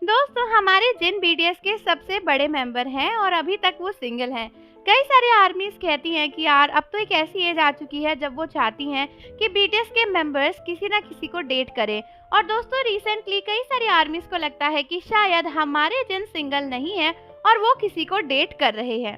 दोस्तों हमारे जिन बीटीएस के सबसे बड़े मेंबर हैं और अभी तक वो सिंगल हैं। कई सारी आर्मीज कहती हैं कि यार अब तो एक ऐसी एज आ चुकी है जब वो चाहती हैं कि बीटीएस के मेंबर्स किसी ना किसी को डेट करें। और दोस्तों रिसेंटली कई सारी आर्मीज को लगता है कि शायद हमारे जिन सिंगल नहीं है और वो किसी को डेट कर रहे हैं।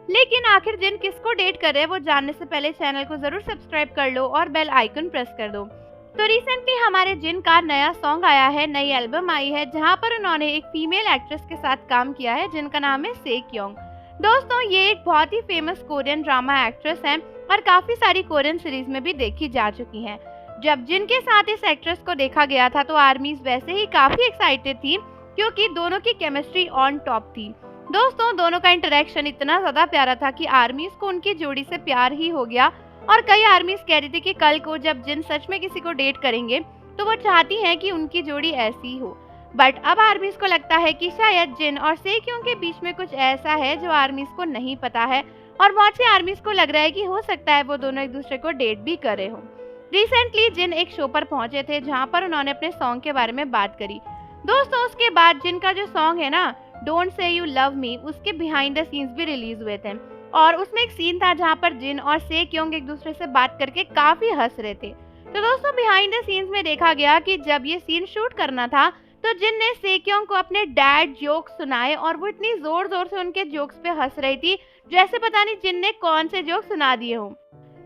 लेकिन आखिर जिन किसको डेट कर रहे हैं वो जानने से पहले चैनल को जरूर सब्सक्राइब कर लो और बेल आइकन प्रेस कर दो। तो रिसेंटली हमारे जिन का नया सॉन्ग आया है, नई एल्बम आई है जहां पर उन्होंने एक फीमेल एक्ट्रेस के साथ काम किया है जिनका नाम है सेक्योंग। दोस्तों ये एक बहुत ही फेमस कोरियन ड्रामा एक्ट्रेस हैं और काफी सारी कोरियन सीरीज में भी देखी जा चुकी हैं। जब जिन के साथ इस एक्ट्रेस को देखा गया था तो आर्मीज वैसे ही काफी एक्साइटेड थी क्योंकि दोनों की केमिस्ट्री ऑन टॉप थी। दोस्तों दोनों का इंटरेक्शन इतना ज्यादा प्यारा था कि आर्मीज को उनकी जोड़ी से प्यार ही हो गया। और कई आर्मीज कह रही थी कि कल को जब जिन सच में किसी को डेट करेंगे तो वो चाहती हैं कि उनकी जोड़ी ऐसी हो। बट अब आर्मीज को लगता है कि शायद जिन और सेक्योंग के बीच में कुछ ऐसा है जो आर्मीज को नहीं पता है और बहुत सी आर्मीज को लग रहा है कि हो सकता है वो दोनों एक दूसरे को डेट भी कर रहे हो। रिसेंटली जिन एक शो पर पहुंचे थे जहां पर उन्होंने अपने सॉन्ग के बारे में बात करी। दोस्तों उसके बाद जिन का जो सॉन्ग है ना, don't say you love me, उसके बिहाइंड द सीन्स भी रिलीज हुए थे और उसमें एक सीन था जहां पर जिन और सेक्योंग एक दूसरे से बात करके काफी हंस रहे थे। तो दोस्तों बिहाइंड द सीन्स में देखा गया कि जब ये सीन शूट करना था तो जिन ने सेक्योंग को अपने डैड जोक्स सुनाए और वो इतनी जोर जोर से उनके जोक्स पे हंस रही थी जैसे पता नहीं जिन ने कौन से जोक सुना दिए हों।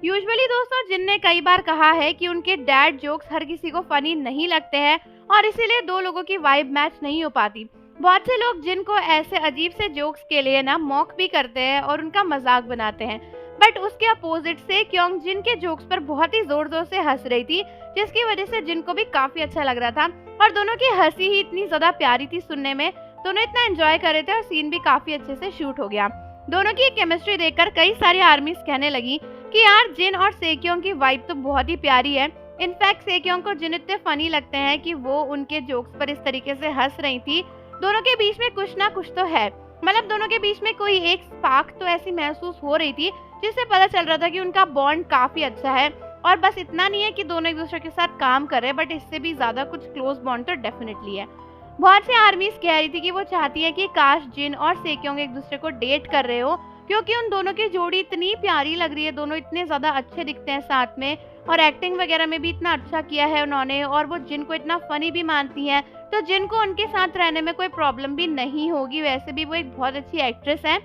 यूजुअली दोस्तों जिन ने कई बार कहा है कि उनके डैड जोक्स हर किसी को फनी नहीं लगते हैं और इसीलिए दो लोगों की वाइब मैच नहीं हो पाती। बहुत से लोग जिनको ऐसे अजीब से जोक्स के लिए ना मॉक भी करते हैं और उनका मजाक बनाते हैं। बट उसके अपोजिट सेक्योंग जिन के जोक्स पर बहुत ही जोर जोर से हंस रही थी जिसकी वजह से जिनको भी काफी अच्छा लग रहा था और दोनों की हंसी ही इतनी ज्यादा प्यारी थी सुनने में। दोनों इतना एंजॉय कर रहे थे और सीन भी काफी अच्छे से शूट हो गया। दोनों की केमिस्ट्री देखकर कई सारी आर्मीज कहने लगी कि यार जिन और सेक्योंग की वाइब तो बहुत ही प्यारी है। इनफैक्ट सेक्योंग को जिन इतने फनी लगते हैं कि वो उनके जोक्स पर इस तरीके से हंस रही थी। दोनों के बीच में कुछ ना कुछ तो है, मतलब दोनों के बीच में कोई एक स्पार्क तो ऐसी महसूस हो रही थी जिससे पता चल रहा था कि उनका बॉन्ड काफी अच्छा है। और बस इतना नहीं है कि दोनों एक दूसरे के साथ काम कर रहे हैं बट इससे भी ज्यादा कुछ क्लोज बॉन्ड तो डेफिनेटली है। बहुत सी आर्मीज कह रही थी कि वो चाहती है कि काश जिन और सेक्योंग एक दूसरे को डेट कर रहे हो क्योंकि उन दोनों की जोड़ी इतनी प्यारी लग रही है। दोनों इतने ज्यादा अच्छे दिखते हैं साथ में और एक्टिंग वगैरह में भी इतना अच्छा किया है उन्होंने और वो जिन को इतना फनी भी मानती हैं तो जिन को उनके साथ रहने में कोई प्रॉब्लम भी नहीं होगी। वैसे भी वो एक बहुत अच्छी एक्ट्रेस है।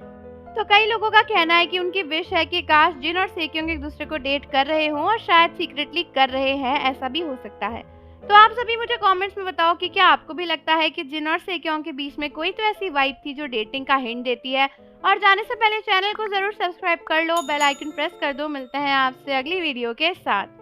तो कई लोगों का कहना है कि उनकी विश है कि काश जिन और सेक्योंग एक दूसरे को डेट कर रहे हों और शायद सीक्रेटली कर रहे हैं, ऐसा भी हो सकता है। तो आप सभी मुझे कमेंट्स में बताओ कि क्या आपको भी लगता है कि जिन और सेक्योंग के बीच में कोई तो ऐसी वाइब थी जो डेटिंग का हिंट देती है। और जाने से पहले चैनल को जरूर सब्सक्राइब कर लो, बेल आइकन प्रेस कर दो। मिलते हैं आपसे अगली वीडियो के साथ।